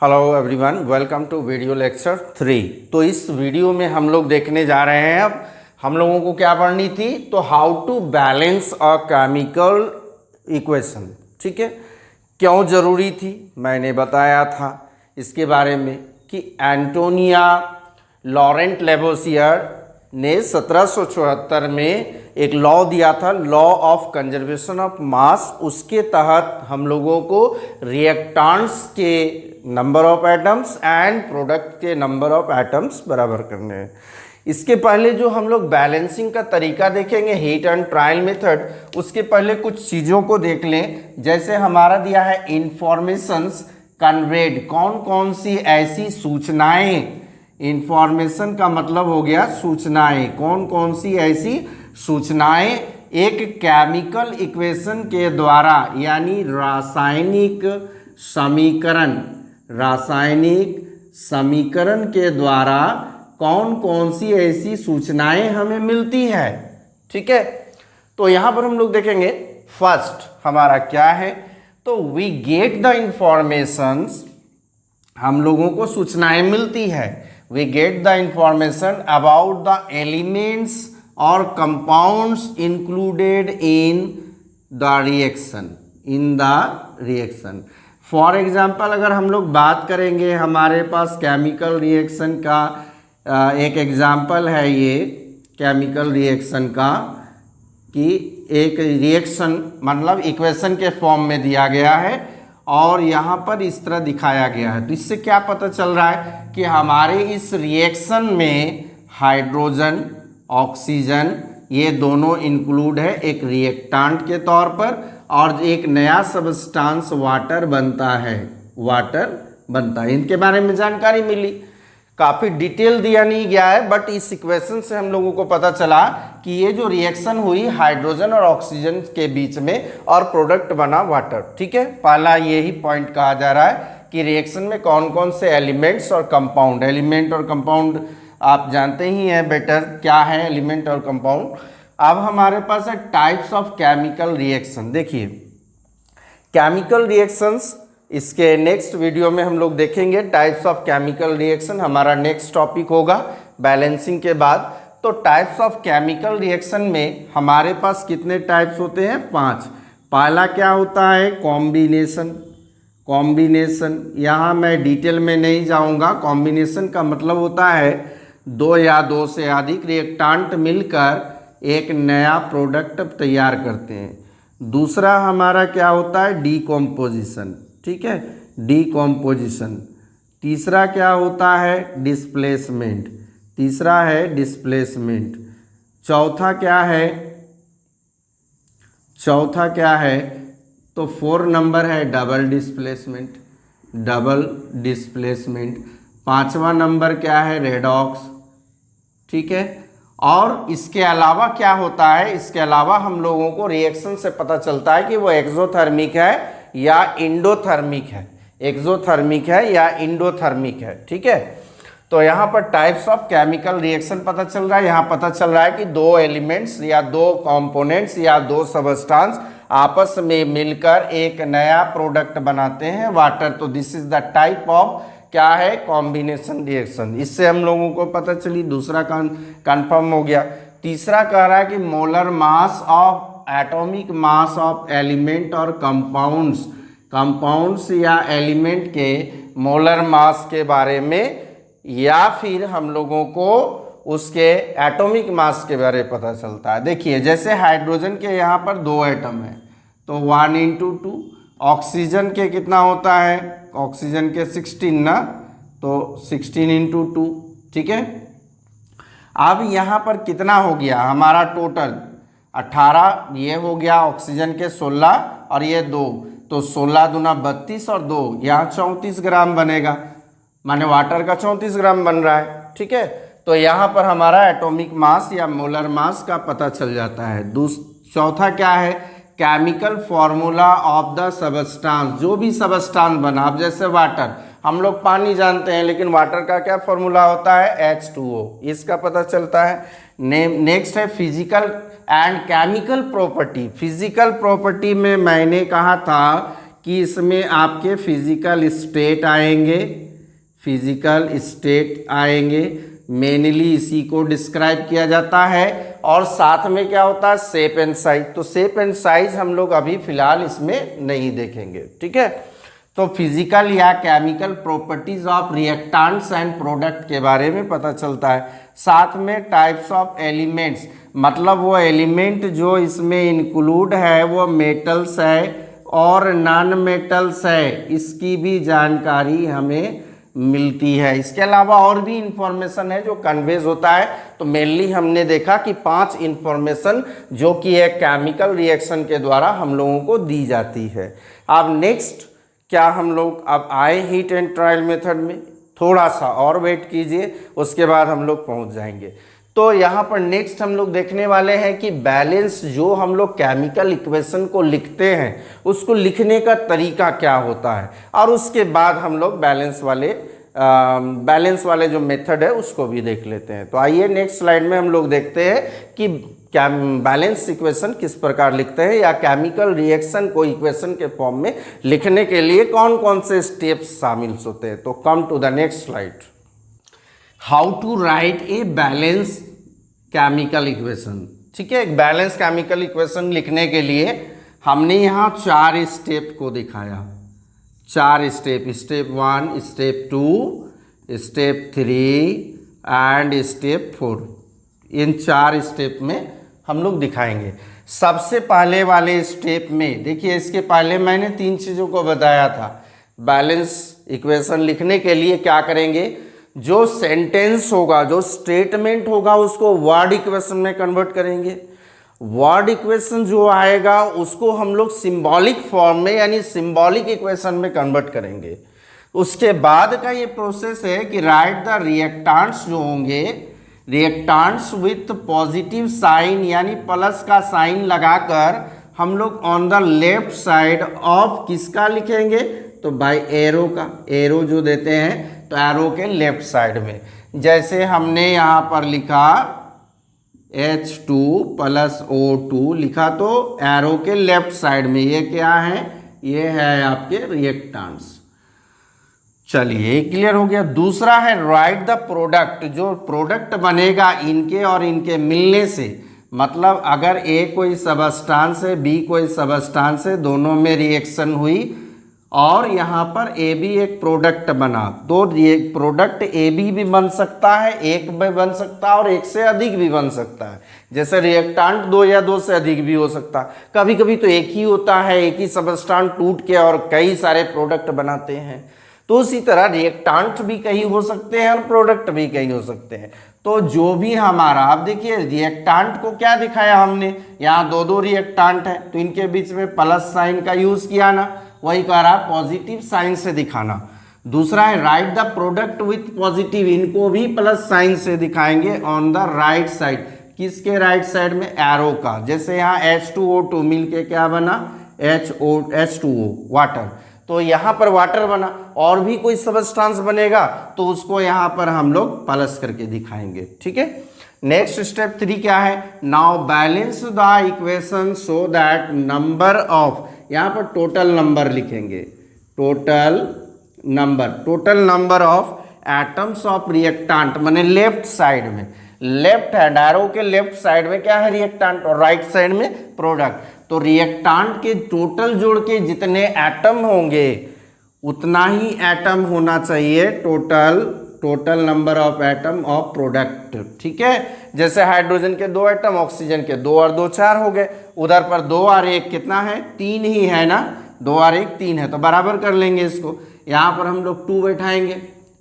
Hello everyone, welcome to video lecture 3। तो इस video में हम लोग देखने जा रहे हैं, अब हम लोगों को क्या पढ़नी थी, तो how to balance a chemical equation. ठीक है, क्यों ज़रूरी थी मैंने बताया था इसके बारे में कि एंटोनिया लॉरेंट लेवोसियर ने 1774 में एक लॉ दिया था, law of conservation of mass. उसके तहत हम लोगों को रिएक्टेंट्स के number of atoms and product के नंबर ऑफ एटम्स बराबर करने हैं। इसके पहले जो हम लोग बैलेंसिंग का तरीका देखेंगे, हीट एंड ट्रायल मेथड, उसके पहले कुछ चीज़ों को देख लें। जैसे हमारा दिया है इंफॉर्मेशंस कन्वेड, कौन कौन सी ऐसी सूचनाएं, इंफॉर्मेशन का मतलब हो गया सूचनाएं, कौन कौन सी ऐसी सूचनाएं एक केमिकल इक्वेशन के द्वारा, यानी रासायनिक समीकरण के द्वारा कौन कौन सी ऐसी सूचनाएं हमें मिलती है। ठीक है, तो यहां पर हम लोग देखेंगे फर्स्ट हमारा क्या है, तो वी गेट द इंफॉर्मेशंस, हम लोगों को सूचनाएं मिलती है। We get the information about the elements और compounds included in the reaction. For example अगर हम लोग बात करेंगे, हमारे पास केमिकल रिएक्शन का एक एग्जाम्पल है ये केमिकल रिएक्शन का, कि एक रिएक्शन मतलब इक्वेशन के फॉर्म में दिया गया है और यहाँ पर इस तरह दिखाया गया है। तो इससे क्या पता चल रहा है कि हमारे इस रिएक्शन में हाइड्रोजन, ऑक्सीजन, ये दोनों इंक्लूड है एक रिएक्टेंट के तौर पर, और एक नया सबस्टांस वाटर बनता है, इनके बारे में जानकारी मिली। काफ़ी डिटेल दिया नहीं गया है, बट इस इक्वेशन से हम लोगों को पता चला कि ये जो रिएक्शन हुई हाइड्रोजन और ऑक्सीजन के बीच में और प्रोडक्ट बना वाटर। ठीक है, पहला यही पॉइंट कहा जा रहा है कि रिएक्शन में कौन कौन से एलिमेंट्स और कंपाउंड, एलिमेंट और कंपाउंड आप जानते ही हैं बेटर क्या है एलिमेंट और कंपाउंड। अब हमारे पास है टाइप्स ऑफ केमिकल रिएक्शन। देखिए केमिकल रिएक्शंस, इसके नेक्स्ट वीडियो में हम लोग देखेंगे टाइप्स ऑफ केमिकल रिएक्शन, हमारा नेक्स्ट टॉपिक होगा बैलेंसिंग के बाद। तो टाइप्स ऑफ केमिकल रिएक्शन में हमारे पास कितने टाइप्स होते हैं? 5। पहला क्या होता है? कॉम्बिनेशन, यहाँ मैं डिटेल में नहीं जाऊँगा। कॉम्बिनेशन का मतलब होता है दो या दो से अधिक रिएक्टेंट मिलकर एक नया प्रोडक्ट तैयार करते हैं। दूसरा हमारा क्या होता है? डीकॉम्पोजिशन। ठीक है, डीकॉम्पोजिशन। तीसरा क्या होता है? डिस्प्लेसमेंट। चौथा क्या है? तो 4 नंबर है डबल डिस्प्लेसमेंट। 5वां नंबर क्या है? रेडॉक्स। ठीक है, और इसके अलावा क्या होता है? इसके अलावा हम लोगों को रिएक्शन से पता चलता है कि वो एक्सोथर्मिक है या इंडोथर्मिक है। ठीक है, तो यहाँ पर टाइप्स ऑफ केमिकल रिएक्शन पता चल रहा है। यहाँ पता चल रहा है कि दो एलिमेंट्स या दो कंपोनेंट्स या दो सबस्टांस आपस में मिलकर एक नया प्रोडक्ट बनाते हैं, वाटर। तो this is the type of क्या है? Combination reaction. इससे हम लोगों को पता चली, दूसरा कंफर्म हो गया। तीसरा कह रहा है कि molar mass of atomic mass of element और कंपाउंड्स या एलिमेंट के मोलर मास के बारे में, या फिर हम लोगों को उसके एटॉमिक मास के बारे में पता चलता है। देखिए जैसे हाइड्रोजन के यहाँ पर 2 एटम है तो 1/2। ऑक्सीजन के कितना होता है? ऑक्सीजन के 16 ना, तो 16/2। ठीक है, अब यहाँ पर कितना हो गया हमारा टोटल? 18 ये हो गया, ऑक्सीजन के 16 और ये 2, तो 16 दूना 32 और 2 यहाँ 34 ग्राम बनेगा, माने वाटर का 34 ग्राम बन रहा है। ठीक है, तो यहाँ पर हमारा एटॉमिक मास या मोलर मास का पता चल जाता है। चौथा क्या है? Chemical formula of the substance, जो भी सबस्टांस बना। अब जैसे वाटर, हम लोग पानी जानते हैं, लेकिन वाटर का क्या फॉर्मूला होता है? H2O, इसका पता चलता है। नेक्स्ट है physical and chemical property. Physical property में मैंने कहा था कि इसमें आपके फिजिकल स्टेट आएंगे, फिजिकल स्टेट आएंगे, मेनली इसी को डिस्क्राइब किया जाता है। और साथ में क्या होता है, शेप एंड साइज। तो शेप एंड साइज हम लोग अभी फिलहाल इसमें नहीं देखेंगे, ठीक है। तो फिजिकल या chemical properties of reactants and product के बारे में पता चलता है। साथ में टाइप्स ऑफ एलिमेंट्स, मतलब वो एलिमेंट जो इसमें इंक्लूड है वो मेटल्स है और नॉन मेटल्स है, इसकी भी जानकारी हमें मिलती है। इसके अलावा और भी इंफॉर्मेशन है जो कन्वेज होता है। तो मेनली हमने देखा कि 5 इंफॉर्मेशन जो कि एक केमिकल रिएक्शन के द्वारा हम लोगों को दी जाती है। अब नेक्स्ट क्या हम लोग अब आए हीट एंड ट्रायल मेथड में, थोड़ा सा और वेट कीजिए, उसके बाद हम लोग पहुंच जाएंगे। तो यहाँ पर नेक्स्ट हम लोग देखने वाले हैं कि बैलेंस, जो हम लोग केमिकल इक्वेशन को लिखते हैं उसको लिखने का तरीका क्या होता है, और उसके बाद हम लोग बैलेंस वाले जो मेथड है उसको भी देख लेते हैं। तो आइए नेक्स्ट स्लाइड में हम लोग देखते हैं कि क्या बैलेंस इक्वेशन किस प्रकार लिखते हैं, या केमिकल रिएक्शन को इक्वेशन के फॉर्म में लिखने के लिए कौन कौन से स्टेप्स शामिल होते हैं। तो come to the next slide. How to write a balance chemical equation, ठीक है। एक बैलेंस केमिकल इक्वेशन लिखने के लिए हमने यहाँ 4 स्टेप को दिखाया, 4 step, step 1, step 2, step 3 and step 4। In 4 step में हम लोग दिखाएंगे। सबसे पहले वाले स्टेप में देखिए, इसके पहले मैंने 3 चीज़ों को बताया था। बैलेंस इक्वेशन लिखने के लिए क्या करेंगे, जो सेंटेंस होगा, जो स्टेटमेंट होगा, उसको वर्ड इक्वेशन में कन्वर्ट करेंगे। वर्ड इक्वेशन जो आएगा उसको हम लोग सिंबॉलिक फॉर्म में यानी सिंबॉलिक इक्वेशन में कन्वर्ट करेंगे। उसके बाद का ये प्रोसेस है कि राइट द रिएक्टेंट्स जो होंगे, रिएक्टेंट्स विथ पॉजिटिव साइन यानी प्लस का साइन लगाकर हम लोग on the left side of किसका लिखेंगे, तो बाय एरो का, एरो जो देते हैं तो एरो के लेफ्ट साइड में। जैसे हमने यहाँ पर लिखा H2 + O2 लिखा, तो एरो के लेफ्ट साइड में ये क्या है, ये है आपके रिएक्टेंट्स। चलिए ये क्लियर हो गया। दूसरा है राइट द प्रोडक्ट, जो प्रोडक्ट बनेगा इनके और इनके मिलने से, मतलब अगर ए कोई सबस्टांस है, बी कोई सबस्टांस है, दोनों में रिएक्शन हुई और यहाँ पर ए बी एक प्रोडक्ट बना, तो प्रोडक्ट ए बी भी बन सकता है, एक भी बन सकता है और एक से अधिक भी बन सकता है। जैसे रिएक्टेंट 2 या 2 से अधिक भी हो सकता है। कभी कभी तो एक ही होता है, एक ही सबस्टांस टूट के और कई सारे प्रोडक्ट बनाते हैं। तो उसी तरह रिएक्टेंट भी कई हो सकते हैं और प्रोडक्ट भी कई हो सकते हैं। तो जो भी हमारा, आप देखिए रिएक्टेंट को क्या दिखाया हमने, यहाँ 2 रिएक्टेंट है तो इनके बीच में प्लस साइन का यूज किया ना, वही कह रहा पॉजिटिव साइन से दिखाना। दूसरा है right the product with positive, इनको भी प्लस साइन से दिखाएंगे ऑन द राइट साइड। किसके राइट साइड में, एरो का। जैसे यहाँ H2O2 मिलके क्या बना, H2O वाटर, तो यहाँ पर वाटर बना। और भी कोई सबस्टांस बनेगा तो उसको यहाँ पर हम लोग प्लस करके दिखाएंगे, ठीक है। नेक्स्ट स्टेप 3 क्या है, now balance the equation so that number of, यहाँ पर टोटल नंबर लिखेंगे, total number of atoms of reactant, माने लेफ्ट साइड में, लेफ्ट हैंड एरो के लेफ्ट साइड में क्या है रिएक्टेंट और राइट साइड में प्रोडक्ट। तो रिएक्टेंट के टोटल जोड़ के जितने एटम होंगे उतना ही एटम होना चाहिए total number of atom of product, ठीक है। जैसे हाइड्रोजन के 2 एटम, ऑक्सीजन के 2 और 2 4 हो गए। उधर पर 2 और 1 कितना है, 3 ही है ना, 2 और 1 3 है, तो बराबर कर लेंगे इसको। यहाँ पर हम लोग 2 बैठाएंगे,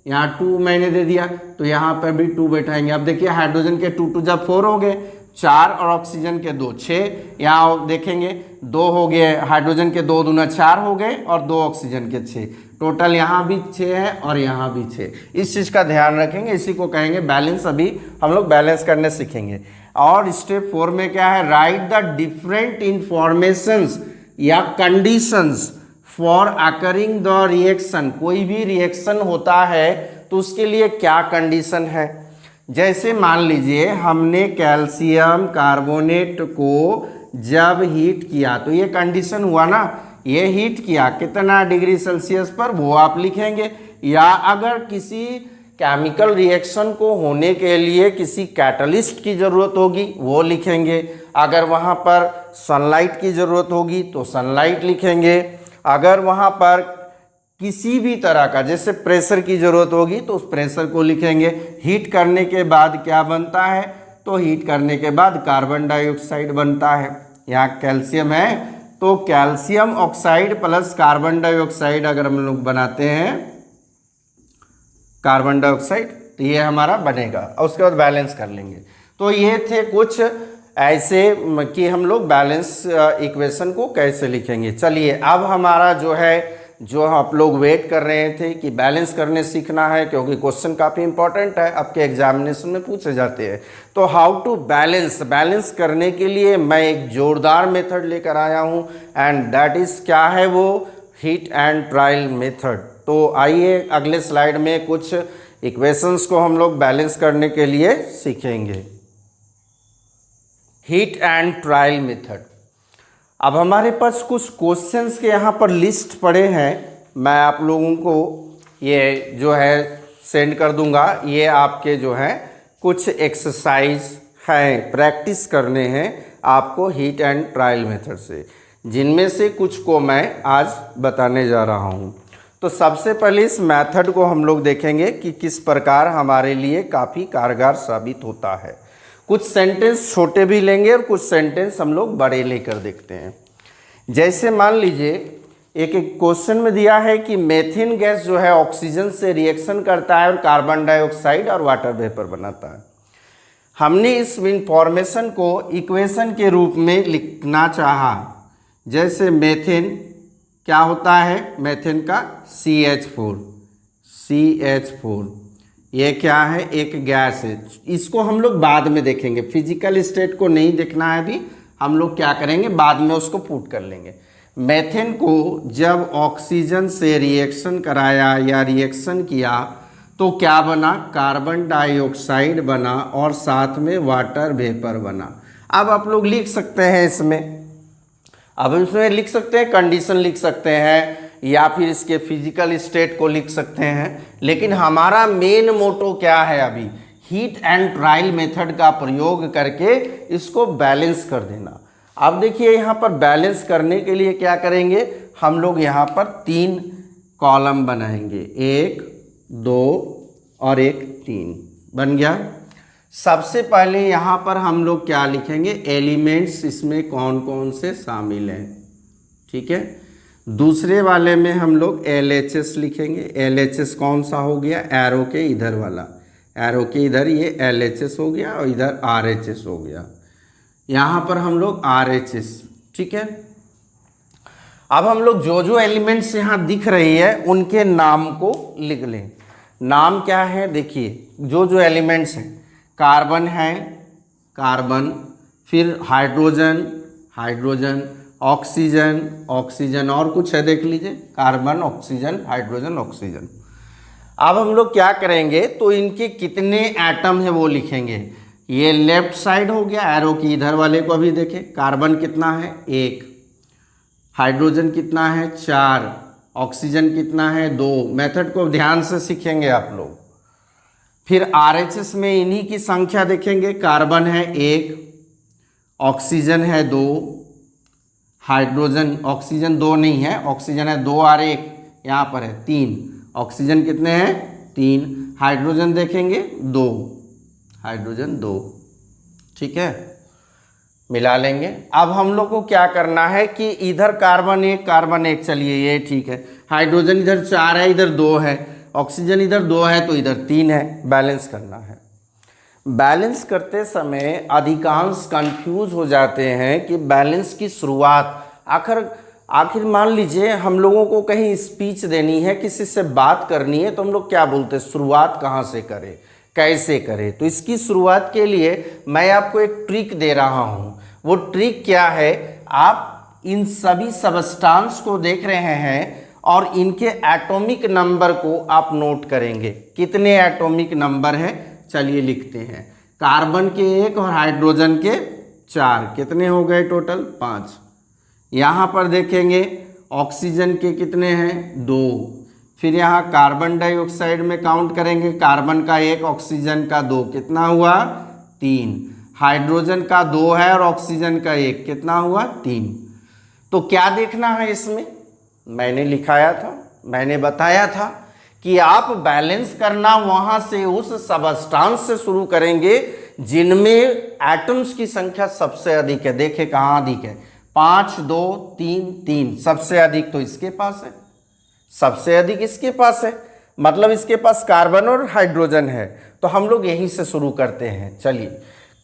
यहाँ 2 मैंने दे दिया तो यहाँ पर भी 2 बैठाएंगे। अब देखिए हाइड्रोजन के 2 2 जब 4 हो गए, 4 और ऑक्सीजन के 2 6, यहाँ देखेंगे 2 हो गए, हाइड्रोजन के 2 दूना 4 हो गए और 2 ऑक्सीजन के 6, टोटल यहाँ भी 6 है और यहाँ भी 6। इस चीज़ का ध्यान रखेंगे, इसी को कहेंगे बैलेंस। अभी हम लोग बैलेंस करने सीखेंगे। और स्टेप 4 में क्या है, राइट द डिफरेंट इंफॉर्मेशंस या conditions for occurring the reaction. कोई भी रिएक्शन होता है तो उसके लिए क्या कंडीशन है। जैसे मान लीजिए हमने कैल्शियम कार्बोनेट को जब हीट किया तो ये कंडीशन हुआ ना, ये हीट किया कितना डिग्री सेल्सियस पर वो आप लिखेंगे, या अगर किसी केमिकल रिएक्शन को होने के लिए किसी कैटलिस्ट की ज़रूरत होगी वो लिखेंगे, अगर वहाँ पर सनलाइट की ज़रूरत होगी तो सनलाइट लिखेंगे, अगर वहाँ पर किसी भी तरह का जैसे प्रेशर की ज़रूरत होगी तो उस प्रेशर को लिखेंगे। हीट करने के बाद क्या बनता है, तो हीट करने के बाद कार्बन डाइऑक्साइड बनता है। यहाँ कैल्शियम है तो calcium oxide plus carbon dioxide अगर हम लोग बनाते हैं कार्बन डाइऑक्साइड तो ये हमारा बनेगा, और उसके बाद बैलेंस कर लेंगे। तो ये थे कुछ ऐसे कि हम लोग बैलेंस इक्वेशन को कैसे लिखेंगे। चलिए अब हमारा जो आप लोग वेट कर रहे थे कि बैलेंस करने सीखना है, क्योंकि क्वेश्चन काफ़ी इंपॉर्टेंट है, आपके एग्जामिनेशन में पूछे जाते हैं। तो हाउ टू बैलेंस करने के लिए मैं एक जोरदार मेथड लेकर आया हूँ, एंड दैट इज़ क्या है वो, हीट एंड ट्रायल मेथड। तो आइए अगले स्लाइड में कुछ इक्वेशंस को हम लोग बैलेंस करने के लिए सीखेंगे। Heat and trial method. अब हमारे पास कुछ क्वेश्चंस के यहाँ पर लिस्ट पड़े हैं, मैं आप लोगों को ये जो है सेंड कर दूंगा। ये आपके जो है कुछ एक्सरसाइज हैं, प्रैक्टिस करने हैं आपको हीट एंड ट्रायल मेथड से, जिनमें से कुछ को मैं आज बताने जा रहा हूँ। तो सबसे पहले इस मेथड को हम लोग देखेंगे कि किस प्रकार हमारे लिए काफ़ी कारगर साबित होता है। कुछ सेंटेंस छोटे भी लेंगे और कुछ सेंटेंस हम लोग बड़े लेकर देखते हैं। जैसे मान लीजिए एक क्वेश्चन में दिया है कि मेथिन गैस जो है ऑक्सीजन से रिएक्शन करता है और कार्बन डाइऑक्साइड और वाटर वेपर बनाता है। हमने इस इंफॉर्मेशन को इक्वेशन के रूप में लिखना चाहा। जैसे मेथिन क्या होता है, मेथिन का CH4 ये क्या है, एक गैस है। इसको हम लोग बाद में देखेंगे, फिजिकल स्टेट को नहीं देखना है अभी, हम लोग क्या करेंगे बाद में उसको पुट कर लेंगे। मेथिन को जब ऑक्सीजन से रिएक्शन कराया या रिएक्शन किया तो क्या बना, कार्बन डाइऑक्साइड बना और साथ में वाटर वेपर बना। अब आप लोग लिख सकते हैं इसमें लिख सकते हैं, कंडीशन लिख सकते हैं, या फिर इसके फिजिकल स्टेट को लिख सकते हैं। लेकिन हमारा मेन मोटो क्या है अभी, हीट एंड ट्रायल मेथड का प्रयोग करके इसको बैलेंस कर देना। अब देखिए यहाँ पर बैलेंस करने के लिए क्या करेंगे, हम लोग यहाँ पर 3 कॉलम बनाएंगे, 1 2 और 1 3 बन गया। सबसे पहले यहाँ पर हम लोग क्या लिखेंगे, एलिमेंट्स इसमें कौन कौन से शामिल हैं, ठीक है। दूसरे वाले में हम लोग LHS लिखेंगे। LHS कौन सा हो गया, एरो के इधर वाला, एरो के इधर ये LHS हो गया और इधर RHS हो गया। यहाँ पर हम लोग RHS, ठीक है। अब हम लोग जो एलिमेंट्स यहाँ दिख रही है उनके नाम को लिख लें। नाम क्या है, देखिए जो एलिमेंट्स हैं, कार्बन है, कार्बन, फिर हाइड्रोजन, ऑक्सीजन और कुछ है, देख लीजिए, कार्बन, ऑक्सीजन, हाइड्रोजन, ऑक्सीजन। अब हम लोग क्या करेंगे, तो इनके कितने एटम है वो लिखेंगे। ये लेफ्ट साइड हो गया, एरो की इधर वाले को अभी देखें, कार्बन कितना है 1, हाइड्रोजन कितना है 4, ऑक्सीजन कितना है 2। मेथड को ध्यान से सीखेंगे आप लोग। फिर RHS में इन्हीं की संख्या देखेंगे, कार्बन है 1, ऑक्सीजन है 2, हाइड्रोजन, ऑक्सीजन 2 नहीं है, ऑक्सीजन है 2 और 1 यहाँ पर है 3, ऑक्सीजन कितने हैं 3, हाइड्रोजन देखेंगे 2, हाइड्रोजन 2, ठीक है, मिला लेंगे। अब हम लोग को क्या करना है कि इधर कार्बन 1, चलिए ये ठीक है, हाइड्रोजन इधर 4 है, इधर 2 है, ऑक्सीजन इधर 2 है तो इधर 3 है, बैलेंस करना है। बैलेंस करते समय अधिकांश कंफ्यूज हो जाते हैं कि बैलेंस की शुरुआत आखिर मान लीजिए हम लोगों को कहीं स्पीच देनी है, किसी से बात करनी है, तो हम लोग क्या बोलते हैं, शुरुआत कहाँ से करें, कैसे करें। तो इसकी शुरुआत के लिए मैं आपको एक ट्रिक दे रहा हूँ। वो ट्रिक क्या है, आप इन सभी सबस्टांस को देख रहे हैं और इनके एटॉमिक नंबर को आप नोट करेंगे। कितने एटॉमिक नंबर हैं, चलिए लिखते हैं। कार्बन के 1 और हाइड्रोजन के 4, कितने हो गए टोटल 5। यहाँ पर देखेंगे ऑक्सीजन के कितने हैं 2। फिर यहाँ कार्बन डाइऑक्साइड में काउंट करेंगे, कार्बन का 1 ऑक्सीजन का 2 कितना हुआ 3। हाइड्रोजन का 2 है और ऑक्सीजन का 1 कितना हुआ 3। तो क्या देखना है इसमें, मैंने लिखाया था, मैंने बताया था कि आप बैलेंस करना वहां से उस सबस्टांस से शुरू करेंगे जिनमें एटम्स की संख्या सबसे अधिक है। देखे कहाँ अधिक है, 5 2 3 3, सबसे अधिक तो इसके पास है, सबसे अधिक इसके पास है, मतलब इसके पास कार्बन और हाइड्रोजन है। तो हम लोग यहीं से शुरू करते हैं। चलिए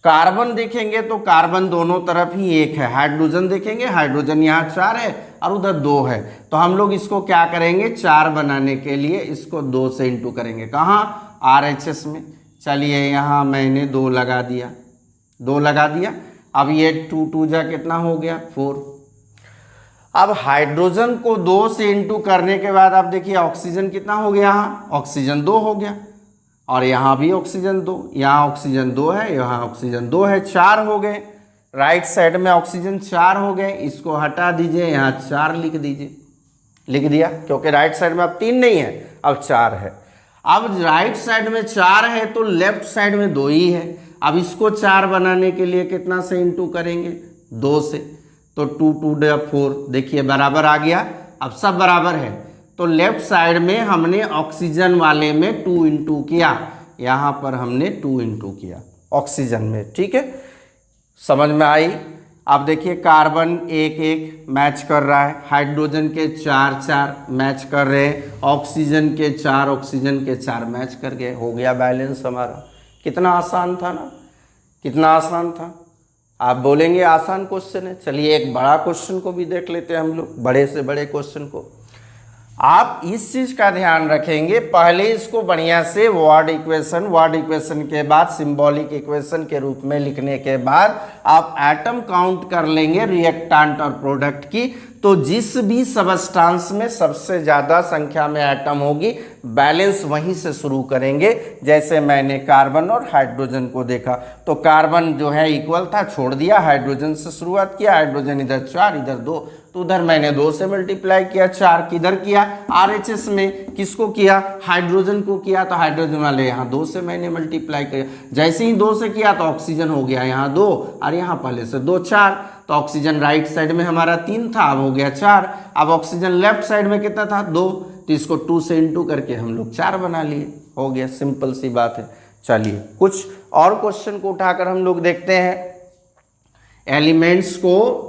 कार्बन देखेंगे तो कार्बन दोनों तरफ ही 1 है, हाइड्रोजन देखेंगे हाइड्रोजन यहाँ 4 है और उधर 2 है। तो हम लोग इसको क्या करेंगे, 4 बनाने के लिए इसको 2 से इंटू करेंगे, कहाँ RHS में। चलिए यहाँ मैंने 2 लगा दिया, 2 लगा दिया। अब ये 2 2 जा कितना हो गया 4। अब हाइड्रोजन को 2 से इंटू करने के बाद आप देखिए ऑक्सीजन कितना हो गया, यहाँ ऑक्सीजन 2 हो गया और यहाँ भी ऑक्सीजन 2, यहाँ ऑक्सीजन 2 है, यहाँ ऑक्सीजन 2 है, 4 हो गए। राइट साइड में ऑक्सीजन 4 हो गए, इसको हटा दीजिए, यहाँ 4 लिख दीजिए, लिख दिया, क्योंकि राइट साइड में अब 3 नहीं है, अब 4 है। अब राइट साइड में 4 है तो लेफ्ट साइड में 2 ही है। अब इसको 4 बनाने के लिए कितना से इंटू करेंगे, 2 से, तो 2 2 4, देखिए बराबर आ गया। अब सब बराबर है तो लेफ्ट साइड में हमने ऑक्सीजन वाले में 2 इंटू किया, यहाँ पर हमने 2 इंटू किया ऑक्सीजन में, ठीक है, समझ में आई। अब देखिए कार्बन 1 1 मैच कर रहा है, हाइड्रोजन के 4 4 मैच कर रहे हैं, ऑक्सीजन के 4 ऑक्सीजन के 4 मैच कर गए, हो गया बैलेंस हमारा। कितना आसान था ना, कितना आसान था। आप बोलेंगे आसान क्वेश्चन है, चलिए एक बड़ा क्वेश्चन को भी देख लेते हैं हम लोग, बड़े से बड़े क्वेश्चन को। आप इस चीज का ध्यान रखेंगे, पहले इसको बढ़िया से वर्ड इक्वेशन के बाद सिंबॉलिक इक्वेशन के रूप में लिखने के बाद आप एटम काउंट कर लेंगे रिएक्टेंट और प्रोडक्ट की। तो जिस भी सबस्टांस में सबसे ज़्यादा संख्या में एटम होगी बैलेंस वहीं से शुरू करेंगे। जैसे मैंने कार्बन और हाइड्रोजन को देखा तो कार्बन जो है इक्वल था, छोड़ दिया, हाइड्रोजन से शुरुआत किया, हाइड्रोजन इधर 4 इधर 2, तो उधर मैंने 2 से मल्टीप्लाई किया, 4 किधर किया RHS में, किसको किया हाइड्रोजन को किया, तो हाइड्रोजन वाले यहाँ 2 से मैंने मल्टीप्लाई किया। जैसे ही 2 से किया तो ऑक्सीजन हो गया यहाँ 2 और यहाँ पहले से 2 4, तो ऑक्सीजन राइट साइड में हमारा 3 था, अब हो गया 4। अब ऑक्सीजन लेफ्ट साइड में कितना था 2, तो इसको 2 से इंटू करके हम लोग 4 बना लिए, हो गया, सिंपल सी बात है। चलिए कुछ और क्वेश्चन को उठाकर हम लोग देखते हैं। एलिमेंट्स को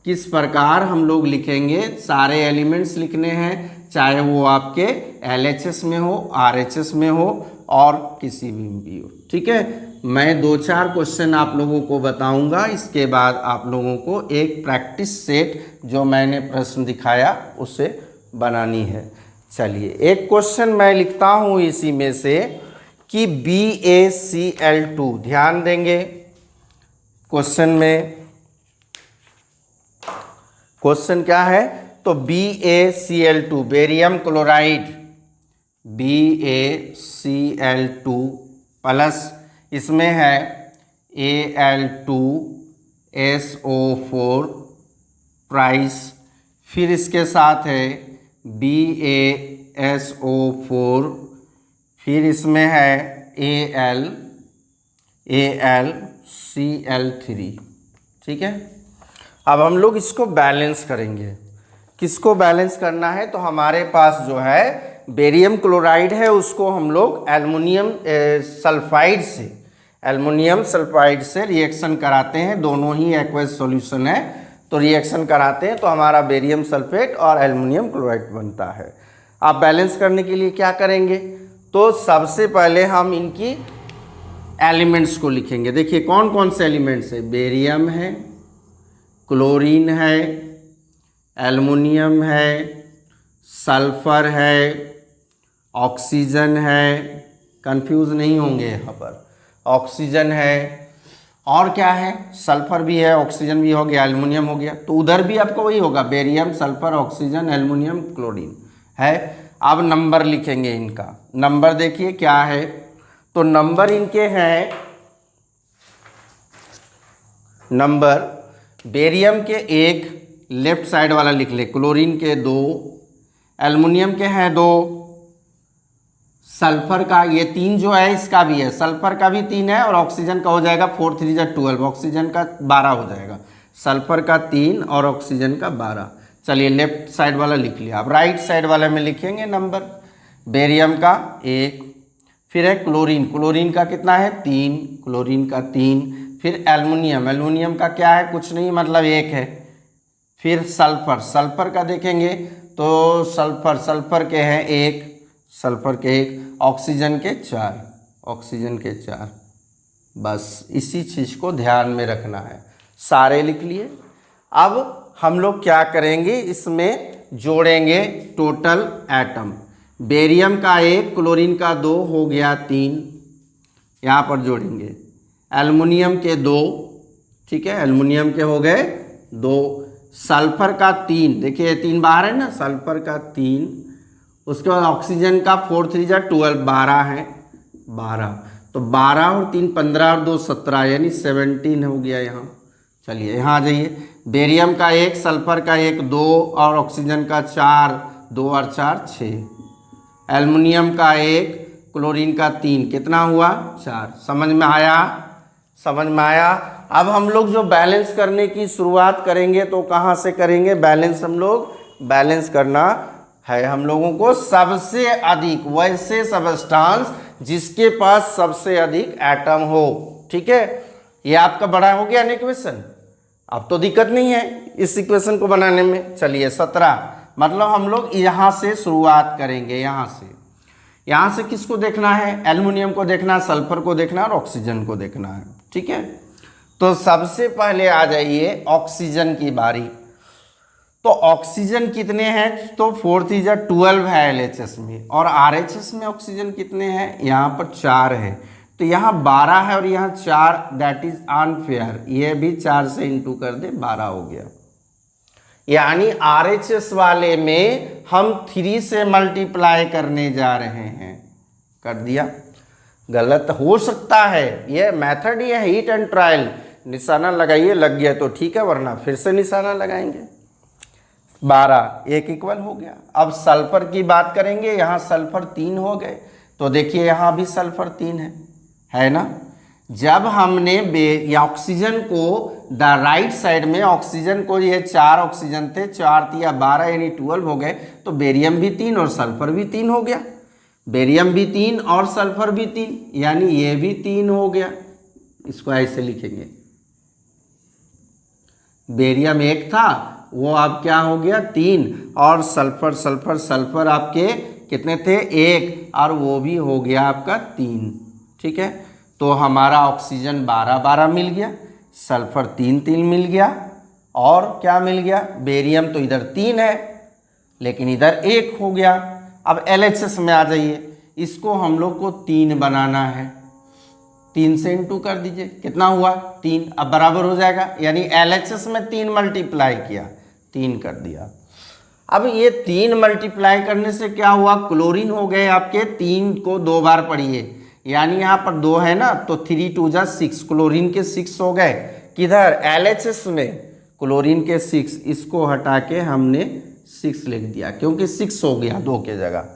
किस प्रकार हम लोग लिखेंगे, सारे एलिमेंट्स लिखने हैं, चाहे वो आपके LHS में हो, RHS में हो और किसी भी हो, ठीक है। मैं 2-4 क्वेश्चन आप लोगों को बताऊंगा, इसके बाद आप लोगों को एक प्रैक्टिस सेट जो मैंने प्रश्न दिखाया उसे बनानी है। चलिए एक क्वेश्चन मैं लिखता हूँ इसी में से कि BaCl2, ध्यान देंगे क्वेश्चन में, क्वेश्चन क्या है, तो BaCl2 barium chloride, BaCl2 plus इसमें है Al2SO4 प्राइस, फिर इसके साथ है BaSO4, फिर इसमें है AlCl3, ठीक है। अब हम लोग इसको बैलेंस करेंगे, किसको बैलेंस करना है, तो हमारे पास जो है बेरियम क्लोराइड है उसको हम लोग एल्युमिनियम सल्फाइड से रिएक्शन कराते हैं, दोनों ही एक्वस सॉल्यूशन है तो रिएक्शन कराते हैं तो हमारा बेरियम सल्फेट और एल्युमिनियम क्लोराइड बनता है। आप बैलेंस करने के लिए क्या करेंगे, तो सबसे पहले हम इनकी एलिमेंट्स को लिखेंगे। देखिए कौन कौन से एलिमेंट्स है, बेरियम है, क्लोरीन है, एल्युमिनियम है, सल्फर है, ऑक्सीजन है, कंफ्यूज नहीं होंगे यहाँ पर, ऑक्सीजन है, और क्या है, सल्फर भी है, ऑक्सीजन भी हो गया, एल्युमिनियम हो गया, तो उधर भी आपको वही होगा, barium, sulphur, oxygen, aluminium, chlorine है। अब नंबर लिखेंगे इनका, नंबर देखिए क्या है, तो नंबर इनके हैं, नंबर बेरियम के 1, लेफ्ट साइड वाला लिख ले, क्लोरीन के 2, एल्युमिनियम के हैं 2, सल्फर का ये 3 जो है इसका भी है, सल्फर का भी 3 है और ऑक्सीजन का हो जाएगा 4 3 जा 12, ऑक्सीजन का 12 हो जाएगा, सल्फर का 3 और ऑक्सीजन का 12। चलिए लेफ्ट साइड वाला लिख लिया। अब राइट साइड वाले में लिखेंगे नंबर, बेरियम का 1, फिर है क्लोरीन, क्लोरीन का कितना है 3, क्लोरीन का 3, फिर एल्युमिनियम, एल्युमिनियम का क्या है कुछ नहीं मतलब 1 है, फिर सल्फर, सल्फर का देखेंगे तो सल्फर के हैं 1, सल्फर के 1, ऑक्सीजन के 4, ऑक्सीजन के 4। बस इसी चीज़ को ध्यान में रखना है, सारे लिख लिए। अब हम लोग क्या करेंगे, इसमें जोड़ेंगे टोटल एटम, बेरियम का 1, क्लोरीन का 2 हो गया 3, यहाँ पर जोड़ेंगे, एल्युमिनियम के 2, ठीक है, एल्युमिनियम के हो गए 2, सल्फर का 3, देखिए 3 बाहर है ना, सल्फर का 3, उसके बाद ऑक्सीजन का 4 3 जा 12, 12 है 12, तो 12 और 3 15 और 2 17 यानी 17 हो गया यहाँ। चलिए यहाँ आ जाइए, बेरियम का 1, सल्फर का 1 2 और ऑक्सीजन का 4, 2 और 4 6, एल्युमिनियम का 1, क्लोरीन का 3, कितना हुआ 4। समझ में आया, समझ में आया। अब हम लोग जो बैलेंस करने की शुरुआत करेंगे तो कहाँ से करेंगे बैलेंस, हम लोग बैलेंस करना है हम लोगों को सबसे अधिक वैसे सबस्टांस जिसके पास सबसे अधिक एटम हो, ठीक है। ये आपका बड़ा हो गया ना इक्वेशन, अब तो दिक्कत नहीं है इस इक्वेशन को बनाने में। चलिए 17, मतलब हम लोग यहाँ से शुरुआत करेंगे, यहाँ से किसको देखना है, एल्युमिनियम को देखना है, सल्फर को देखना है और ऑक्सीजन को देखना है, ठीक है। तो सबसे पहले आ जाइए ऑक्सीजन की बारी। तो ऑक्सीजन कितने हैं, तो 4 3 जा 12 है LHS में, और RHS में ऑक्सीजन कितने हैं, यहाँ पर 4 है, तो यहाँ 12 है और यहाँ 4, दैट इज अनफेयर, ये भी 4 से इंटू कर दे 12 हो गया। यानी RHS वाले में हम 3 से मल्टीप्लाई करने जा रहे हैं, कर दिया। गलत हो सकता है, ये मेथड ये हीट एंड ट्रायल, निशाना लगाइए, लग गया तो ठीक है, वरना फिर से निशाना लगाएंगे। 12 1 इक्वल हो गया। अब सल्फर की बात करेंगे, यहाँ सल्फर 3 हो गए, तो देखिए यहाँ भी सल्फर 3 है ना। जब हमने ऑक्सीजन को द राइट साइड में, ऑक्सीजन को ये 4 ऑक्सीजन थे, 4 3 12 यानी 12 हो गए, तो बेरियम भी 3 और सल्फर भी 3 हो गया, बेरियम भी 3 और सल्फर भी 3, यानी ये भी 3 हो गया। इसको ऐसे लिखेंगे, बेरियम 1 था वो अब क्या हो गया 3, और सल्फर आपके कितने थे 1, और वो भी हो गया आपका 3, ठीक है। तो हमारा ऑक्सीजन 12 12 मिल गया, सल्फर 3 3 मिल गया, और क्या मिल गया, बेरियम तो इधर 3 है लेकिन इधर 1 हो गया। अब LHS में आ जाइए, इसको हम लोग को 3 बनाना है, 3 से इंटू कर दीजिए, कितना हुआ 3, अब बराबर हो जाएगा, यानी LHS में 3 मल्टीप्लाई किया, 3 कर दिया। अब ये 3 मल्टीप्लाई करने से क्या हुआ, क्लोरीन हो गए आपके, 3 को 2 बार पढ़िए, यानी यहाँ पर 2 है ना, तो 3 2 जा 6, क्लोरीन के 6 हो गए, किधर LHS में, क्लोरीन के 6, इसको हटा के हमने 6 लिख दिया क्योंकि 6 हो गया 2 के जगह।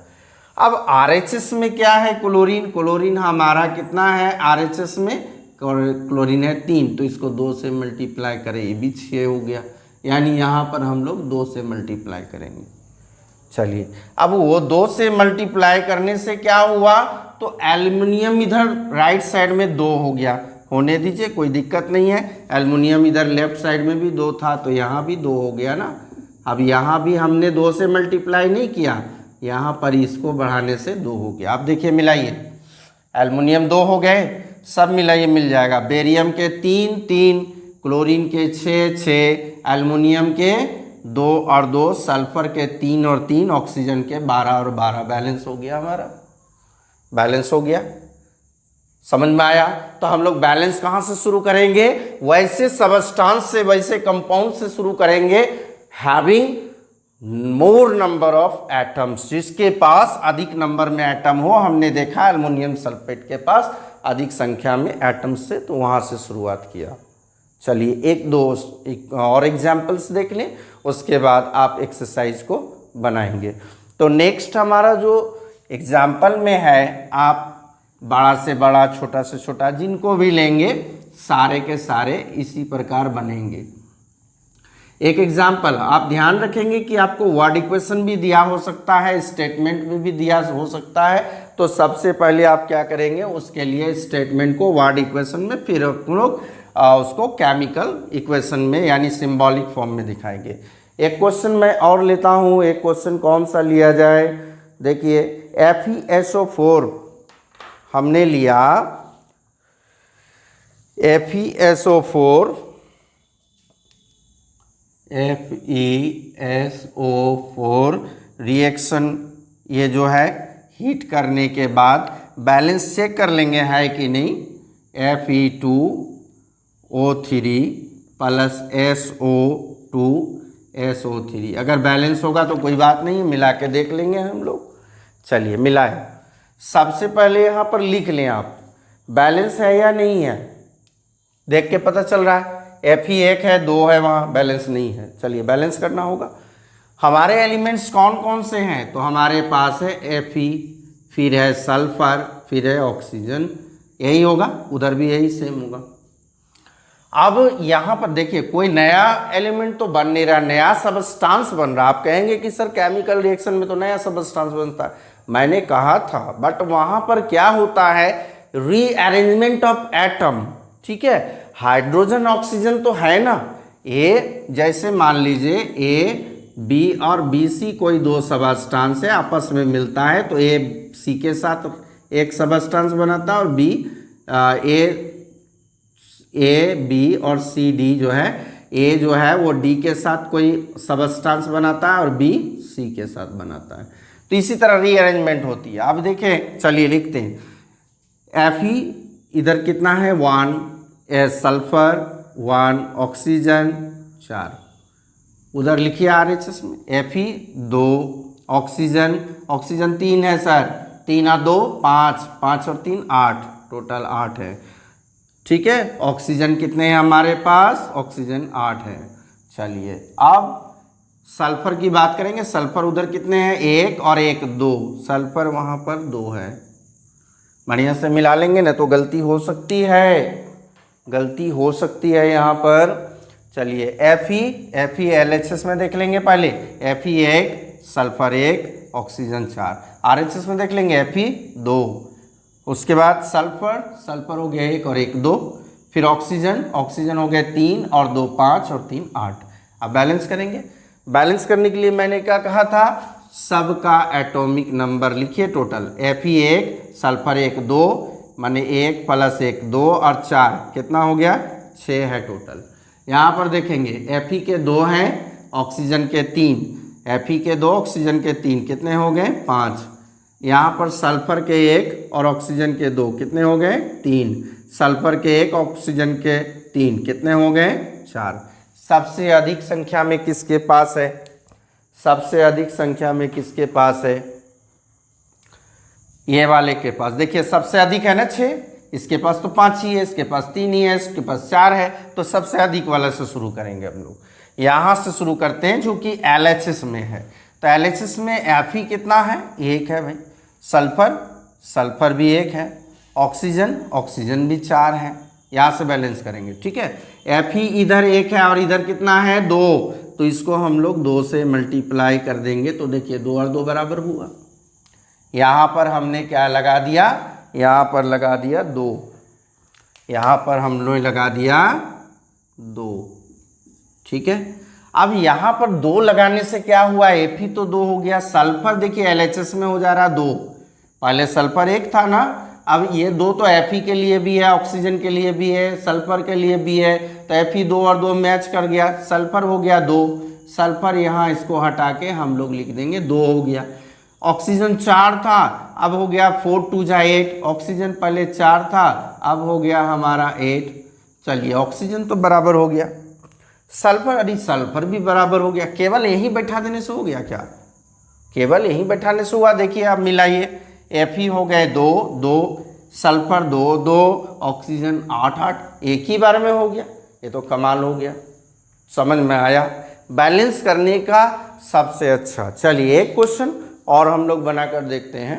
अब RHS में क्या है, क्लोरीन हमारा कितना है RHS में, क्लोरीन है 3, तो इसको 2 से मल्टीप्लाई करें, ये भी 6 हो गया, यानी यहाँ पर हम लोग 2 से मल्टीप्लाई करेंगे। चलिए अब वो 2 से मल्टीप्लाई करने से क्या हुआ, तो एल्युमिनियम इधर राइट साइड में 2 हो गया, होने दीजिए कोई दिक्कत नहीं है। एल्युमिनियम इधर लेफ्ट साइड में भी 2 था, तो यहाँ भी 2 हो गया ना। अब यहाँ भी हमने 2 से मल्टीप्लाई नहीं किया, यहाँ पर इसको बढ़ाने से 2 हो गया। अब देखिए मिलाइए, एल्युमिनियम 2 हो गए, सब मिलाइए मिल जाएगा, बेरियम के 3 3, क्लोरीन के 6 6, एल्युमिनियम के 2 और 2, सल्फर के 3 और 3, ऑक्सीजन के 12 और 12, बैलेंस हो गया हमारा, बैलेंस हो गया। समझ में आया। तो हम लोग बैलेंस कहाँ से शुरू करेंगे, वैसे सबस्टांस से, वैसे कंपाउंड से शुरू करेंगे, having more number of atoms, जिसके पास अधिक नंबर में एटम हो। हमने देखा एल्युमिनियम सल्फेट के पास अधिक संख्या में एटम्स से, तो वहाँ से शुरुआत किया। चलिए एक और एग्जाम्पल्स देख लें, उसके बाद आप एक्सरसाइज को बनाएंगे। तो नेक्स्ट हमारा जो एग्जाम्पल में है, आप बड़ा से बड़ा छोटा से छोटा जिनको भी लेंगे सारे के सारे इसी प्रकार बनेंगे। एक एग्जाम्पल आप ध्यान रखेंगे कि आपको वर्ड इक्वेशन भी दिया हो सकता है, स्टेटमेंट में भी दिया हो सकता है। तो सबसे पहले आप क्या करेंगे, उसके लिए स्टेटमेंट को वर्ड इक्वेशन में, फिर हम लोग उसको केमिकल इक्वेशन में यानी सिंबॉलिक फॉर्म में दिखाएंगे। एक क्वेश्चन मैं और लेता हूँ। एक क्वेश्चन कौन सा लिया जाए, देखिए FeSO4 हमने लिया। FeSO4 रिएक्शन ये जो है हीट करने के बाद बैलेंस चेक कर लेंगे है कि नहीं। Fe2O3 प्लस SO2SO3 अगर बैलेंस होगा तो कोई बात नहीं, मिला के देख लेंगे हम लोग। चलिए मिलाएं। सबसे पहले यहाँ पर लिख लें आप बैलेंस है या नहीं है, देख के पता चल रहा है। Fe 1 है, 2 है, वहाँ बैलेंस नहीं है। चलिए बैलेंस करना होगा। हमारे एलिमेंट्स कौन कौन से हैं, तो हमारे पास है Fe, फिर है सल्फर, फिर है ऑक्सीजन, यही होगा, उधर भी यही सेम होगा। अब यहाँ पर देखिए कोई नया एलिमेंट तो बन नहीं रहा, नया सबस्टांस बन रहा। आप कहेंगे कि सर केमिकल रिएक्शन में तो नया सबस्टांस बनता है, मैंने कहा था, बट वहाँ पर क्या होता है, रीअरेंजमेंट ऑफ एटम। ठीक है, हाइड्रोजन ऑक्सीजन तो है ना, ए जैसे मान लीजिए ए बी और बी सी कोई दो सबस्टांस है, आपस में मिलता है तो ए सी के साथ एक सबस्टांस बनाता है और बी ए बी और सी डी जो है, ए जो है वो डी के साथ कोई सबस्टांस बनाता है और बी सी के साथ बनाता है। तो इसी तरह रीअरेंजमेंट होती है। अब देखें, चलिए लिखते हैं। Fe इधर कितना है 1, सल्फर 1, ऑक्सीजन 4, उधर लिखिए RHS में Fe 2, ऑक्सीजन 3 है सर, 3 और 2 5, 5 और 3 8, टोटल 8 है। ठीक है, ऑक्सीजन कितने हैं हमारे पास, ऑक्सीजन 8 है। चलिए अब सल्फर की बात करेंगे। सल्फर उधर कितने हैं, 1 और 1 2, सल्फर वहाँ पर 2 है। बढ़िया से मिला लेंगे ना, तो गलती हो सकती है यहाँ पर। चलिए Fe LHS में देख लेंगे पहले, Fe 1, सल्फर 1, ऑक्सीजन 4। RHS में देख लेंगे Fe 2, उसके बाद सल्फर हो गया 1 और 1 2, फिर ऑक्सीजन हो गया 3 और 2 5 और 3 8। अब बैलेंस करेंगे। बैलेंस करने के लिए मैंने क्या कहा था, सबका एटॉमिक नंबर लिखिए टोटल। Fe 1, सल्फर 1 2, माने 1 प्लस 1 2 और 4 कितना हो गया, 6 है टोटल। यहाँ पर देखेंगे Fe के 2 हैं, ऑक्सीजन के 3, Fe के 2 ऑक्सीजन के 3 कितने हो गए 5। यहाँ पर सल्फर के 1 और ऑक्सीजन के 2 कितने हो गए 3, सल्फर के 1 ऑक्सीजन के 3 कितने हो गए 4। सबसे अधिक संख्या में किसके पास है, सबसे अधिक संख्या में किसके पास है, ये वाले के पास। देखिए सबसे अधिक है ना 6, इसके पास तो 5 ही है, इसके पास 3 ही है, इसके पास 4 है। तो सबसे अधिक वाले से शुरू करेंगे हम लोग। यहाँ से शुरू करते हैं जो कि LHS में है। तो LHS में Fe कितना है, 1 है भाई, सल्फर भी 1 है, ऑक्सीजन भी 4 है। यहाँ से बैलेंस करेंगे। ठीक है, Fe इधर 1 है और इधर कितना है 2, तो इसको हम लोग 2 से मल्टीप्लाई कर देंगे। तो देखिए 2 और 2 बराबर हुआ। यहाँ पर हमने क्या लगा दिया, यहाँ पर लगा दिया 2, यहाँ पर हम लोग लगा दिया 2। ठीक है, अब यहाँ पर 2 लगाने से क्या हुआ, Fe तो 2 हो गया, सल्फर देखिए LHS में हो जा रहा 2, पहले सल्फर 1 था ना, अब ये 2 तो Fe के लिए भी है, ऑक्सीजन के लिए भी है, सल्फर के लिए भी है। तो Fe 2 और 2 मैच कर गया, सल्फर हो गया 2, सल्फर यहाँ इसको हटा के हम लोग लिख देंगे 2 हो गया। ऑक्सीजन 4 था, अब हो गया 4 2 जा 8, ऑक्सीजन पहले 4 था, अब हो गया हमारा 8। चलिए ऑक्सीजन तो बराबर हो गया, सल्फर भी बराबर हो गया। केवल यही बैठा देने से हो गया क्या, केवल यही बैठाने से हुआ। देखिए आप मिलाइए, Fe हो गए 2 2, सल्फर 2 2, ऑक्सीजन 8 8, एक ही बार में हो गया। ये तो कमाल हो गया, समझ में आया। बैलेंस करने का सबसे अच्छा। चलिए एक क्वेश्चन और हम लोग बनाकर देखते हैं।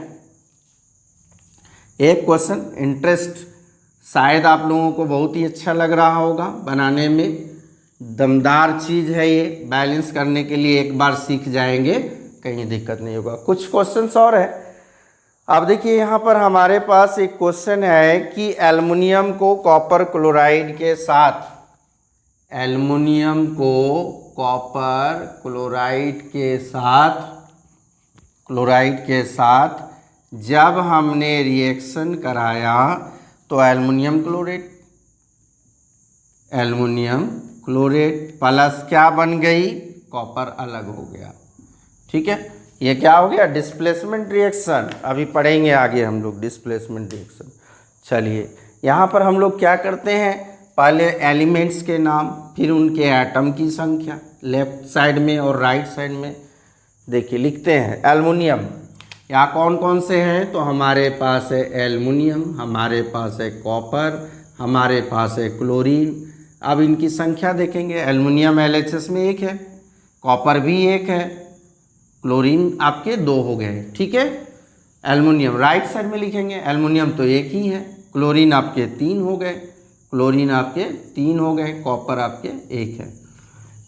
एक क्वेश्चन इंटरेस्ट शायद आप लोगों को बहुत ही अच्छा लग रहा होगा बनाने में, दमदार चीज़ है ये, बैलेंस करने के लिए एक बार सीख जाएंगे कहीं दिक्कत नहीं होगा। कुछ क्वेश्चंस और है। अब देखिए यहाँ पर हमारे पास एक क्वेश्चन है कि एल्युमिनियम को कॉपर क्लोराइड के साथ, एल्युमिनियम को कॉपर क्लोराइड के साथ जब हमने रिएक्शन कराया तो एल्युमिनियम क्लोरेट प्लस क्या बन गई, कॉपर अलग हो गया। ठीक है, ये क्या हो गया, डिस्प्लेसमेंट रिएक्शन। अभी पढ़ेंगे आगे हम लोग डिस्प्लेसमेंट रिएक्शन। चलिए यहाँ पर हम लोग क्या करते हैं, पहले एलिमेंट्स के नाम, फिर उनके एटम की संख्या लेफ्ट साइड में और राइट साइड में देखिए लिखते हैं। एल्युमिनियम यहाँ कौन कौन से हैं, तो हमारे पास है एल्युमिनियम, हमारे पास है कॉपर, हमारे पास है क्लोरीन। अब इनकी संख्या देखेंगे, एल्युमिनियम LHS में 1 है, कॉपर भी 1 है, क्लोरीन आपके 2 हो गए। ठीक है, एल्युमिनियम राइट साइड में लिखेंगे, एल्युमिनियम तो 1 ही है, क्लोरीन आपके 3 हो गए, कॉपर आपके 1 है।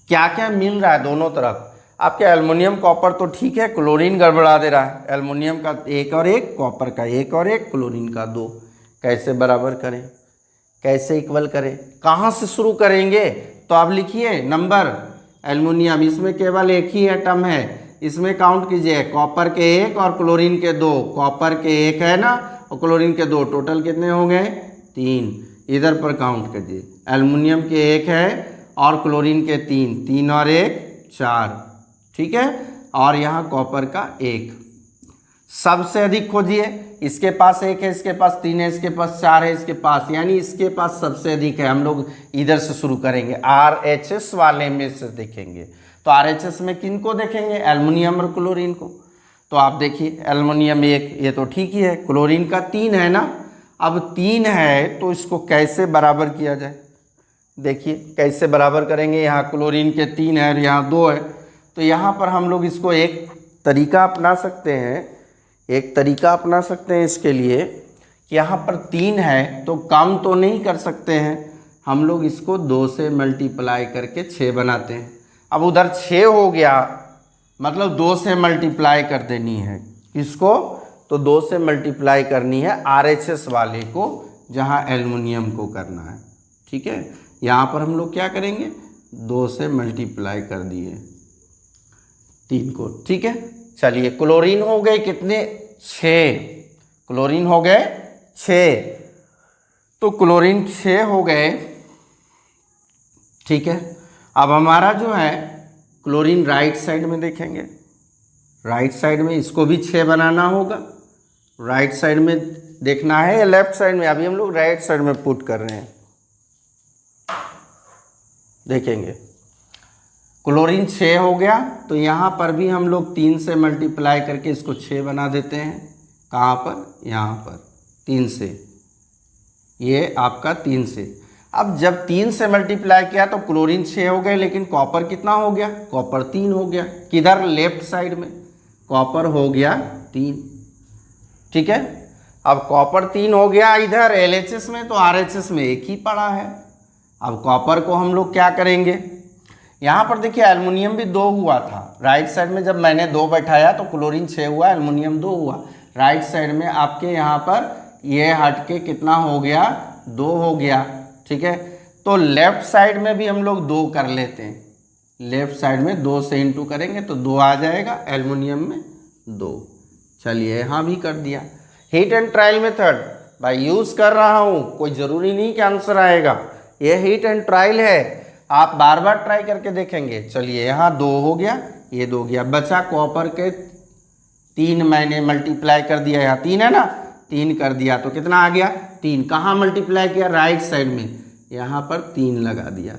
क्या क्या मिल रहा है दोनों तरफ, आपके एल्युमिनियम कॉपर तो ठीक है, क्लोरीन गड़बड़ा दे रहा है। एल्युमिनियम का 1 और 1, कॉपर का 1 और 1, क्लोरीन का 2। कैसे बराबर करें, कैसे इक्वल करें, कहाँ से शुरू करेंगे, तो आप लिखिए नंबर। एल्युमिनियम इसमें केवल 1 ही एटम है, इसमें काउंट कीजिए, कॉपर के 1 और क्लोरीन के 2। कॉपर के 1 है ना और क्लोरीन के 2, टोटल कितने हो गए, 3। इधर पर काउंट कीजिए, एल्युमिनियम के 1 है और क्लोरीन के 3 और 1 4। ठीक है, और यहाँ कॉपर का 1। सबसे अधिक खोजिए, इसके पास 1 है, इसके पास 3 है, इसके पास 4 है, इसके पास, यानी इसके पास सबसे अधिक है। हम लोग इधर से शुरू करेंगे, RHS वाले में से देखेंगे। तो RHS में किन को देखेंगे, एल्युमिनियम और क्लोरीन को। तो आप देखिए एल्युमिनियम 1, ये तो ठीक ही है, क्लोरीन का 3 है ना। अब 3 है तो इसको कैसे बराबर किया जाए, देखिए कैसे बराबर करेंगे। यहाँ क्लोरीन के 3 है और यहाँ 2 है, तो यहाँ पर हम लोग इसको एक तरीका अपना सकते हैं, इसके लिए कि यहाँ पर 3 है तो कम तो नहीं कर सकते हैं, हम लोग इसको 2 से मल्टीप्लाई करके 6 बनाते हैं। अब उधर 6 हो गया, मतलब 2 से मल्टीप्लाई कर देनी है, इसको तो 2 से मल्टीप्लाई करनी है RHS वाले को, जहाँ एल्युमिनियम को करना है। ठीक है, यहाँ पर हम लोग क्या करेंगे, 2 से मल्टीप्लाई कर दिए 3 को। ठीक है, चलिए क्लोरीन हो गए कितने, 6। क्लोरीन हो गए 6, तो क्लोरीन 6 हो गए। ठीक है, अब हमारा जो है क्लोरीन राइट साइड में देखेंगे, राइट साइड में इसको भी 6 बनाना होगा। राइट साइड में देखना है या लेफ्ट साइड में, अभी हम लोग राइट साइड में पुट कर रहे हैं। देखेंगे क्लोरीन 6 हो गया, तो यहाँ पर भी हम लोग 3 से मल्टीप्लाई करके इसको 6 बना देते हैं। कहाँ पर, यहाँ पर 3 से, ये आपका 3 से। अब जब 3 से मल्टीप्लाई किया तो क्लोरीन 6 हो गए, लेकिन कॉपर कितना हो गया, कॉपर 3 हो गया। किधर, लेफ्ट साइड में कॉपर हो गया 3। ठीक है, अब कॉपर 3 हो गया इधर LHS में, तो RHS में 1 ही पड़ा है। अब कॉपर को हम लोग क्या करेंगे, यहाँ पर देखिए एल्युमिनियम भी 2 हुआ था, राइट साइड में जब मैंने 2 बैठाया तो क्लोरीन 6 हुआ, एल्युमिनियम 2 हुआ। राइट साइड में आपके यहाँ पर ये हट के कितना हो गया, 2 हो गया। ठीक है, तो लेफ्ट साइड में भी हम लोग 2 कर लेते हैं, लेफ्ट साइड में 2 से इंटू करेंगे तो 2 आ जाएगा, एल्युमिनियम में 2। चलिए यहाँ भी कर दिया। हीट एंड ट्रायल मेथड भाई यूज़ कर रहा हूँ, कोई ज़रूरी नहीं कि आंसर आएगा, ये हीट एंड ट्रायल है, आप बार बार ट्राई करके देखेंगे। चलिए यहाँ 2 हो गया, ये 2 गया, बचा कॉपर के 3 मैंने मल्टीप्लाई कर दिया, यहाँ 3 है ना, 3 कर दिया तो कितना आ गया, 3। कहाँ मल्टीप्लाई किया, राइट साइड में, यहाँ पर 3 लगा दिया।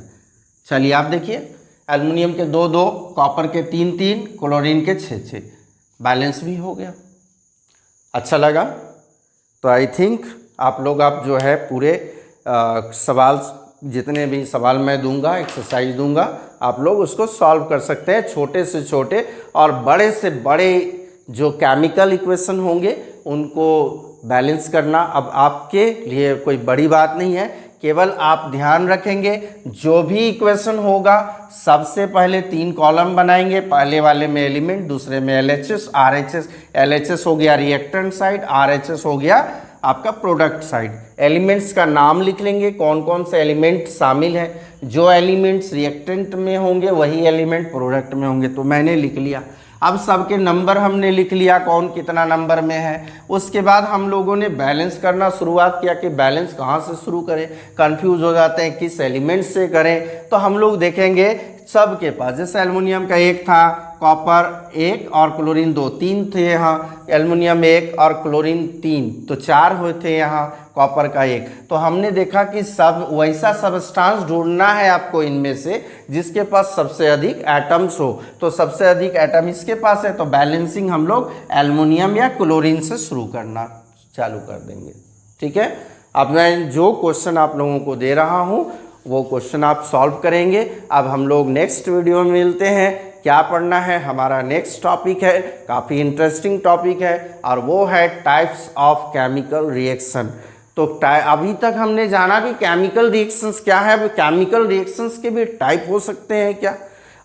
चलिए आप देखिए एल्युमिनियम के 2 2, कॉपर के 3 3, क्लोरीन के 6 6, बैलेंस भी हो गया। अच्छा लगा तो आई थिंक आप लोग जो है पूरे सवाल जितने भी सवाल मैं दूंगा, एक्सरसाइज दूंगा, आप लोग उसको सॉल्व कर सकते हैं। छोटे से छोटे और बड़े से बड़े जो केमिकल इक्वेशन होंगे उनको बैलेंस करना अब आपके लिए कोई बड़ी बात नहीं है। केवल आप ध्यान रखेंगे जो भी इक्वेशन होगा सबसे पहले 3 कॉलम बनाएंगे। पहले वाले में एलिमेंट, दूसरे में LHS, RHS। LHS हो गया रिएक्टेंट साइड, RHS हो गया आपका प्रोडक्ट साइड। एलिमेंट्स का नाम लिख लेंगे, कौन कौन से एलिमेंट शामिल है। जो एलिमेंट्स रिएक्टेंट में होंगे वही एलिमेंट प्रोडक्ट में होंगे, तो मैंने लिख लिया। अब सबके नंबर हमने लिख लिया, कौन कितना नंबर में है। उसके बाद हम लोगों ने बैलेंस करना शुरुआत किया कि बैलेंस कहाँ से शुरू करें, कंफ्यूज हो जाते हैं किस एलिमेंट से करें। तो हम लोग देखेंगे सबके पास, जैसे एल्युमिनियम का 1 था, कॉपर 1 और क्लोरीन 2, 3 थे यहाँ। एल्युमिनियम 1 और क्लोरीन 3, तो 4 हुए थे यहाँ, कॉपर का 1। तो हमने देखा कि सब वैसा सब्सटेंस ढूंढना है आपको इनमें से जिसके पास सबसे अधिक एटम्स हो। तो सबसे अधिक एटम इसके पास है, तो बैलेंसिंग हम लोग एल्युमिनियम या क्लोरीन से शुरू करना चालू कर देंगे। ठीक है, अब मैं जो क्वेश्चन आप लोगों को दे रहा हूँ वो क्वेश्चन आप सॉल्व करेंगे। अब हम लोग नेक्स्ट वीडियो में मिलते हैं। क्या पढ़ना है, हमारा नेक्स्ट टॉपिक है, काफ़ी इंटरेस्टिंग टॉपिक है, और वो है टाइप्स ऑफ केमिकल रिएक्शन। तो अभी तक हमने जाना कि केमिकल रिएक्शंस क्या है। अब केमिकल रिएक्शंस के भी टाइप हो सकते हैं क्या,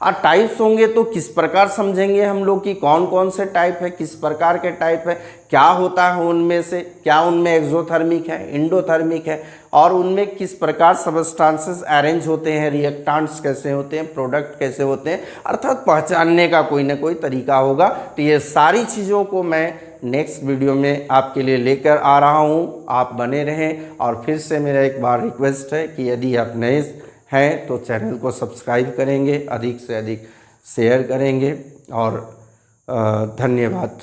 और टाइप्स होंगे तो किस प्रकार समझेंगे हम लोग कि कौन कौन से टाइप है, किस प्रकार के टाइप है, क्या होता है उनमें से, क्या उनमें एक्सोथर्मिक है, इंडोथर्मिक है, और उनमें किस प्रकार सबस्टांसेस अरेंज होते हैं, रिएक्टेंट्स कैसे होते हैं, प्रोडक्ट कैसे होते हैं, अर्थात पहचानने का कोई ना कोई तरीका होगा। तो ये सारी चीज़ों को मैं नेक्स्ट वीडियो में आपके लिए लेकर आ रहा हूँ। आप बने रहें, और फिर से मेरा एक बार रिक्वेस्ट है कि यदि आप नए हैं तो चैनल को सब्सक्राइब करेंगे, अधिक से अधिक शेयर करेंगे, और धन्यवाद।